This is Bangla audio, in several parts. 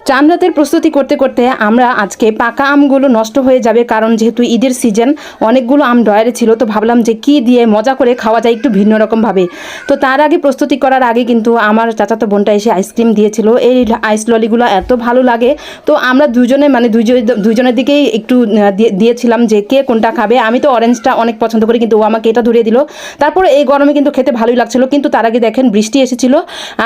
চাঁদ রাতের প্রস্তুতি করতে করতে আমরা আজকে পাকা আমগুলো নষ্ট হয়ে যাবে, কারণ যেহেতু ঈদের সিজন অনেকগুলো আম ডয়ারে ছিল, তো ভাবলাম যে কি দিয়ে মজা করে খাওয়া যায় একটু ভিন্ন রকমভাবে। তো তার আগে প্রস্তুতি করার আগে কিন্তু আমার চাচাতো বোনটা এসে আইসক্রিম দিয়েছিল। এই আইস ললিগুলো এত ভালো লাগে, তো আমরা দুজনে মানে দুজনের দিকেই একটু দিয়েছিলাম যে কে কোনটা খাবে। আমি তো অরেঞ্জটা অনেক পছন্দ করি, কিন্তু ও আমাকে এটা ধরিয়ে দিল। তারপরে এই গরমে কিন্তু খেতে ভালোই লাগছিল, কিন্তু তার আগে দেখেন বৃষ্টি এসেছিল,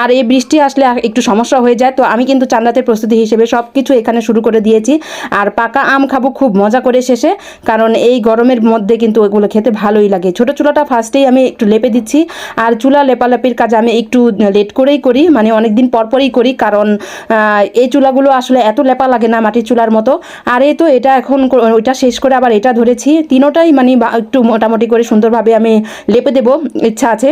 আর এই বৃষ্টি আসলে একটু সমস্যা হয়ে যায়। তো আমি কিন্তু চাঁদ রাতের প্রস্তুতি হিসেবে সব কিছু এখানে শুরু করে দিয়েছি, আর পাকা আম খাবো খুব মজা করে শেষে, কারণ এই গরমের মধ্যে কিন্তু ওইগুলো খেতে ভালোই লাগে। ছোটো চুলাটা ফার্স্টেই আমি একটু লেপে দিচ্ছি, আর চুলা লেপালেপির কাজ আমি একটু লেট করেই করি, মানে অনেক দিন পরই করি, কারণ এই চুলাগুলো আসলে এত লেপা লাগে না মাটির চুলার মতো। আর এই তো এটা এখন ওইটা শেষ করে আবার এটা ধরেছি, তিনোটাই মানে একটু মোটামুটি করে সুন্দরভাবে আমি লেপে দেবো ইচ্ছা আছে।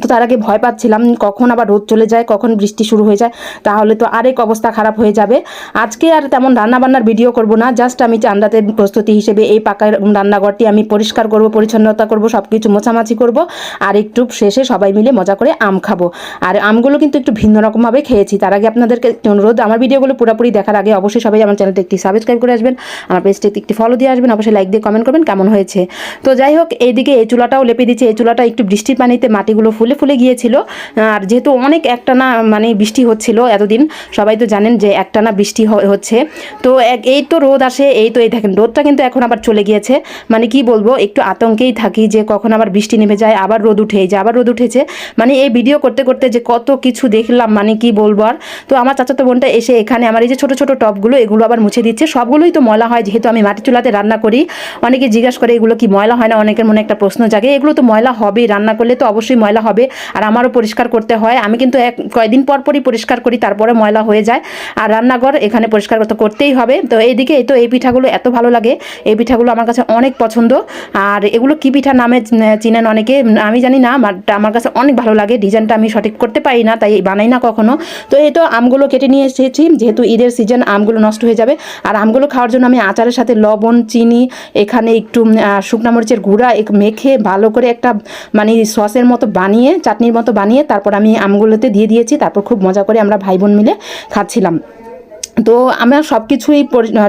তো তার আগে ভয় পাচ্ছিলাম কখন আবার রোদ চলে যায়, কখন বৃষ্টি শুরু হয়ে যায়, তাহলে তো আরেক অবস্থা খারাপ হয়ে যাবে। আজকে আর তেমন রান্নাবান্নার ভিডিও করব না, জাস্ট আমি চাঁদ রাতের প্রস্তুতি হিসেবে এই পাকা রান্নাঘরটি আমি পরিষ্কার করব, পরিচ্ছন্নতা করব, সব কিছু মোছামাছি করব, আর একটু শেষে সবাই মিলে মজা করে আম খাবো। আর আমগুলো কিন্তু একটু ভিন্ন রকমভাবে খেয়েছি। তার আগে আপনাদেরকে অনুরোধ, আমার ভিডিওগুলো পুরোপুরি দেখার আগে অবশ্যই সবাই আমার চ্যানেলটি একটি সাবস্ক্রাইব করে আসবেন, আমার পেজটি একটি ফলো দিয়ে আসবেন, অবশ্যই লাইক দিয়ে কমেন্ট করবেন কেমন হয়েছে। তো যাই হোক, এইদিকে এই চুলাটাও লেপে দিচ্ছি। এই চুলাটা একটু বৃষ্টির পানিতে মাটিগুলো ফুলে ফুলে গিয়েছিল, আর যেহেতু অনেক একটানা মানে বৃষ্টি হচ্ছিল এতদিন, সবাই তো জানেন যে একটানা বৃষ্টি হচ্ছে। তো এই তো রোদ আসে, এই তো এই দেখেন রোদটা কিন্তু এখন আবার চলে গিয়েছে। মানে কি বলবো, একটু আতঙ্কেই থাকি যে কখন আবার বৃষ্টি নেমে যায়, আবার রোদ উঠে যায়, আবার রোদ উঠেছে। মানে এই ভিডিও করতে করতে যে কত কিছু দেখলাম, মানে কি বলবো আর। তো আমার চাচাতো বোনটা এসে এখানে আমার এই যে ছোটো ছোটো টপগুলো, এগুলো আবার মুছে দিচ্ছে। সবগুলোই তো ময়লা হয়, যেহেতু আমি মাটির চুলাতে রান্না করি। অনেকে জিজ্ঞাসা করে এগুলো কি ময়লা হয় না, অনেকের মনে একটা প্রশ্ন জাগে। এগুলো তো ময়লা হবেই, রান্না করলে তো অবশ্যই ময়লা হবে, আর আমারও পরিষ্কার করতে হয়। আমি কিন্তু কয়েকদিন পরই পরিষ্কার করি, তারপরে ময়লা হয়ে যায়। আর রান্নাঘর এখানে পরিষ্কার করতেই হবে। তো এইদিকে এই তো এই পিঠাগুলো এত ভালো লাগে, এই পিঠাগুলো আমার কাছে অনেক পছন্দ। আর এগুলো কি পিঠা নামে চিনেন অনেকে, আমি জানি না, আমার কাছে অনেক ভালো লাগে। ডিজাইনটা আমি সঠিক করতে পারি না, তাই বানাই না কখনো। তো এই তো আমগুলো কেটে নিয়ে এসেছি, যেহেতু ঈদের সিজন আমগুলো নষ্ট হয়ে যাবে। আর আমগুলো খাওয়ার জন্য আমি আচারের সাথে লবণ, চিনি, এখানে একটু শুকনা মরিচের গুঁড়া মেখে ভালো করে একটা মানে সসের মতো বানিয়ে, চাটনির মতো বানিয়ে, তারপর আমি আমগুলোতে দিয়ে দিয়েছি। তারপর খুব মজা করে আমরা ভাই বোন মিলে খাচ্ছিলাম। তো আমরা সব কিছুই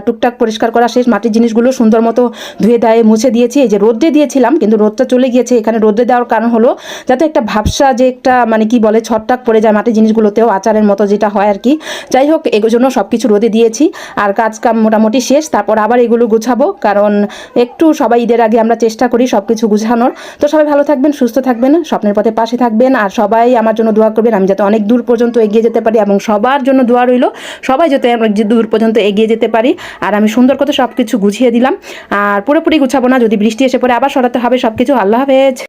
টুকটাক পরিষ্কার করা শেষ, মাটির জিনিসগুলো সুন্দর মতো ধুয়ে দেয় মুছে দিয়েছি। এই যে রোদ্রে দিয়েছিলাম, কিন্তু রোদটা চলে গিয়েছে। এখানে রোদ্রে দেওয়ার কারণ হলো যাতে একটা ভাবসা, যে একটা মানে কি বলে ছটটাক পড়ে যায় মাটির জিনিসগুলোতেও, আচারের মতো যেটা হয় আর কি। যাই হোক, এগুলোর জন্য সব কিছু রোদে দিয়েছি, আর কাজ কাম মোটামুটি শেষ। তারপর আবার এগুলো গুছাবো, কারণ একটু সবাই ঈদের আগে আমরা চেষ্টা করি সব কিছু গুছানোর। তো সবাই ভালো থাকবেন, সুস্থ থাকবেন, স্বপ্নের পথে পাশে থাকবেন, আর সবাই আমার জন্য দোয়া করবেন আমি যাতে অনেক দূর পর্যন্ত এগিয়ে যেতে পারি, এবং সবার জন্য দোয়া রইল সবাই যাতে দূর পর্যন্ত এগিয়ে যেতে পারি। আর আমি সুন্দর করে সব কিছু গুছিয়ে দিলাম, আর পুরোপুরি গুছাবো না, যদি বৃষ্টি এসে পড়ে আবার সরাতে হবে সব কিছু। আল্লাহ হাফেজ।